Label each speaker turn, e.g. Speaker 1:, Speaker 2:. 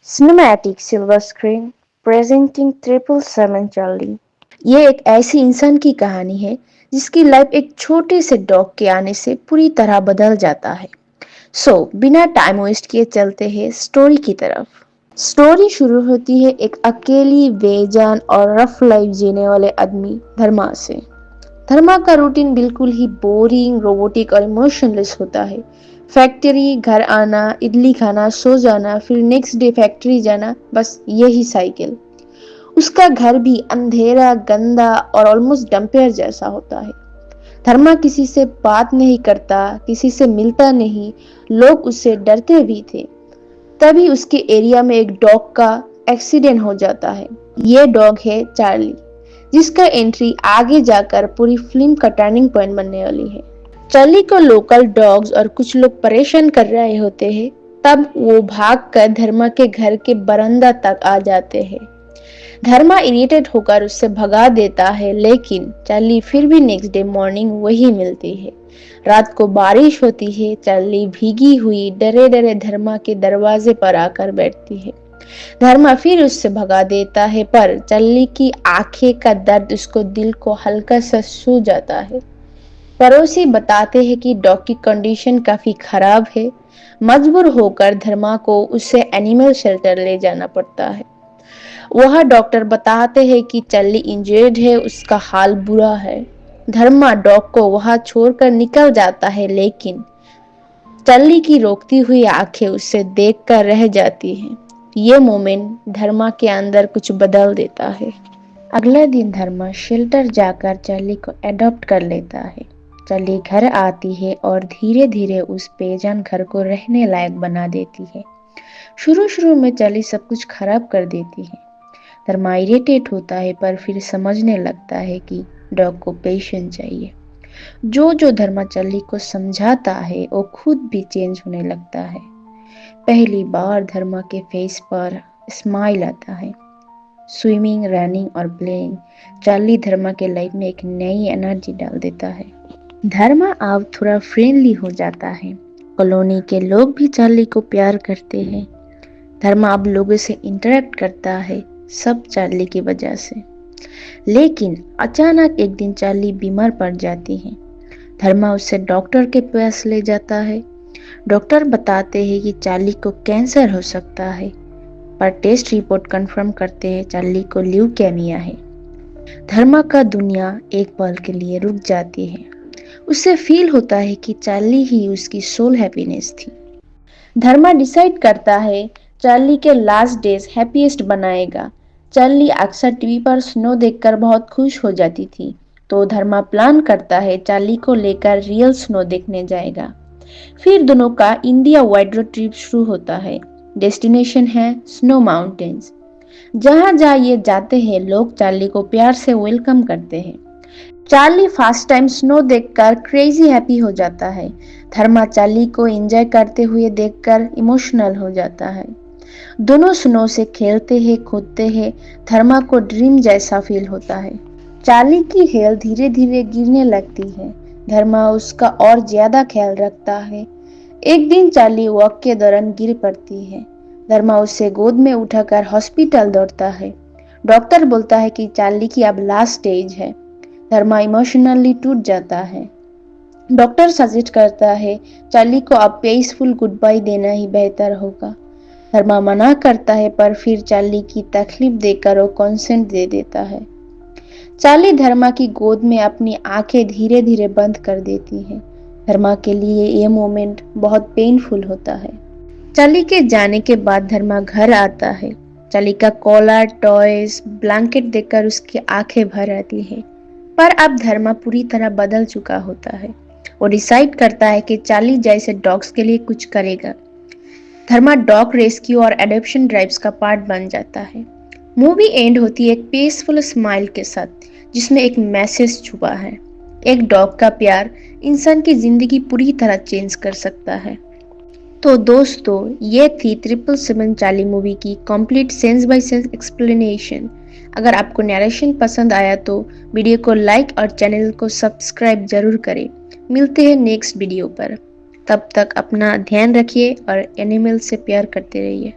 Speaker 1: Cinematic silver screen presenting 777 Charlie। ये एक ऐसी इंसान की कहानी है जिसकी लाइफ एक छोटे से डॉग के आने से पूरी तरह बदल जाता है। बिना टाइम वेस्ट किए चलते हैं स्टोरी की तरफ। स्टोरी शुरू होती है एक अकेली बेजान और रफ लाइफ जीने वाले आदमी धर्मा से। धर्मा का रूटीन बिल्कुल ही बोरिंग, रोबोटिक और इमोशनलेस होता है। फैक्ट्री, घर आना, इडली खाना, सो जाना, फिर नेक्स्ट डे फैक्ट्री जाना, बस यही साइकिल। उसका घर भी अंधेरा, गंदा और ऑलमोस्ट डंपेयर जैसा होता है। धर्मा किसी से बात नहीं करता, किसी से मिलता नहीं, लोग उससे डरते भी थे। तभी उसके एरिया में एक डॉग का एक्सीडेंट हो जाता है। ये डॉग है चार्ली, जिसका एंट्री आगे जाकर पूरी फिल्म का टर्निंग पॉइंट बनने वाली है। चार्ली को लोकल डॉग्स और कुछ लोग परेशान कर रहे होते हैं। तब वो भागकर धर्मा के घर के बरामदा तक आ जाते हैं। धर्मा इरिटेट होकर उससे भगा देता है, लेकिन चार्ली फिर भी नेक्स्ट डे मॉर्निंग वही मिलती है। रात को बारिश होती है। चार्ली भीगी हुई डरे डरे धर्मा के दरवाजे पर आकर बैठती है। धर्मा फिर उससे भगा देता है, पर चार्ली की आंखें का दर्द उसको दिल को हल्का सा छू जाता है। पड़ोसी बताते हैं कि डॉग की कंडीशन काफी खराब है। मजबूर होकर धर्मा को उसे एनिमल शेल्टर ले जाना पड़ता है। वह डॉक्टर बताते हैं कि चार्ली इंजर्ड है, उसका हाल बुरा है। धर्मा डॉग को वहां छोड़कर निकल जाता है, लेकिन चार्ली की रोकती हुई आंखें उसे देखकर रह जाती हैं। ये मोमेंट धर्मा के अंदर कुछ बदल देता है। अगले दिन धर्मा शेल्टर जाकर चार्ली को अडॉप्ट कर लेता है। चार्ली घर आती है और धीरे धीरे उस बेजान घर को रहने लायक बना देती है। शुरू शुरू में चार्ली सब कुछ खराब कर देती है। धर्मा इरिटेट होता है, पर फिर समझने लगता है कि डॉग को पेशेंस चाहिए। जो जो धर्मा चार्ली को समझाता है वो खुद भी चेंज होने लगता है। पहली बार धर्मा के फेस पर स्माइल आता है। स्विमिंग, रनिंग और प्लेइंग चार्ली धर्मा के लाइफ में एक नई एनर्जी डाल देता है। धर्मा अब थोड़ा फ्रेंडली हो जाता है। कॉलोनी के लोग भी चार्ली को प्यार करते हैं। धर्मा अब लोगों से इंटरेक्ट करता है, सब चार्ली की वजह से। लेकिन अचानक एक दिन चार्ली बीमार पड़ जाती है। धर्मा उसे डॉक्टर के पास ले जाता है। डॉक्टर बताते हैं कि चार्ली को कैंसर हो सकता है, पर टेस्ट रिपोर्ट कंफर्म करते हैं चार्ली को ल्यूकेमिया है। धर्मा का दुनिया एक पल के लिए रुक जाती है। उसे फील होता है कि चार्ली ही उसकी सोल हैप्पीनेस थी। धर्मा डिसाइड करता है चार्ली के लास्ट डेज हैप्पीएस्ट बनाएगा। चार्ली अक्सर टीवी पर स्नो देखकर बहुत खुश हो जाती थी, तो धर्मा प्लान करता है चार्ली को लेकर रियल स्नो देखने जाएगा। फिर दोनों का इंडिया वाइड रोड ट्रिप शुरू होता है। डेस्टिनेशन है स्नो माउंटेन्स। जहां जहां ये जाते हैं, लोग चार्ली को प्यार से वेलकम करते हैं। चार्ली फर्स्ट टाइम स्नो देखकर क्रेजी हैप्पी हो जाता है। धर्मा चार्ली को एंजॉय करते हुए देखकर इमोशनल हो जाता है। दोनों स्नो से खेलते हैं, कूदते हैं। धर्मा को ड्रीम जैसा फील होता है। चार्ली की हेल्थ धीरे धीरे गिरने लगती है। धर्मा उसका और ज्यादा ख्याल रखता है। एक दिन चार्ली वॉक के दौरान गिर पड़ती है। धर्मा उसे गोद में उठाकर हॉस्पिटल दौड़ता है। डॉक्टर बोलता है कि चार्ली की अब लास्ट स्टेज है। धर्मा इमोशनली टूट जाता है। डॉक्टर सजेस्ट करता है चार्ली को अब पीसफुल गुड बाय देना ही बेहतर होगा। धर्मा मना करता है, पर फिर चार्ली की तकलीफ देखकर वो कंसेंट दे देता है। चार्ली धर्मा की गोद में अपनी आंखें धीरे धीरे बंद कर देती है। धर्मा के लिए ये मोमेंट बहुत पेनफुल होता है। चार्ली के जाने के बाद धर्मा घर आता है। चार्ली का कॉलर, टॉयज, ब्लैंकेट देखकर उसकी आंखें भर आती है। पर अब धर्मा पूरी तरह बदल चुका होता है। वो डिसाइड करता है कि चार्ली जैसे डॉग्स के लिए कुछ करेगा। धर्मा डॉग रेस्क्यू और एडॉप्शन ड्राइव्स का पार्ट बन जाता है। मूवी एंड होती है एक पीसफुल स्माइल के साथ, जिसमें एक मैसेज छुपा है। एक डॉग का प्यार इंसान की जिंदगी पूरी तरह चेंज कर सकता है। तो दोस्तों, ये थी 777 चार्ली मूवी की complete scene by scene explanation. अगर आपको नरेशन पसंद आया तो वीडियो को लाइक और चैनल को सब्सक्राइब जरूर करें। मिलते हैं नेक्स्ट वीडियो पर। तब तक अपना ध्यान रखिए और एनिमल से प्यार करते रहिए।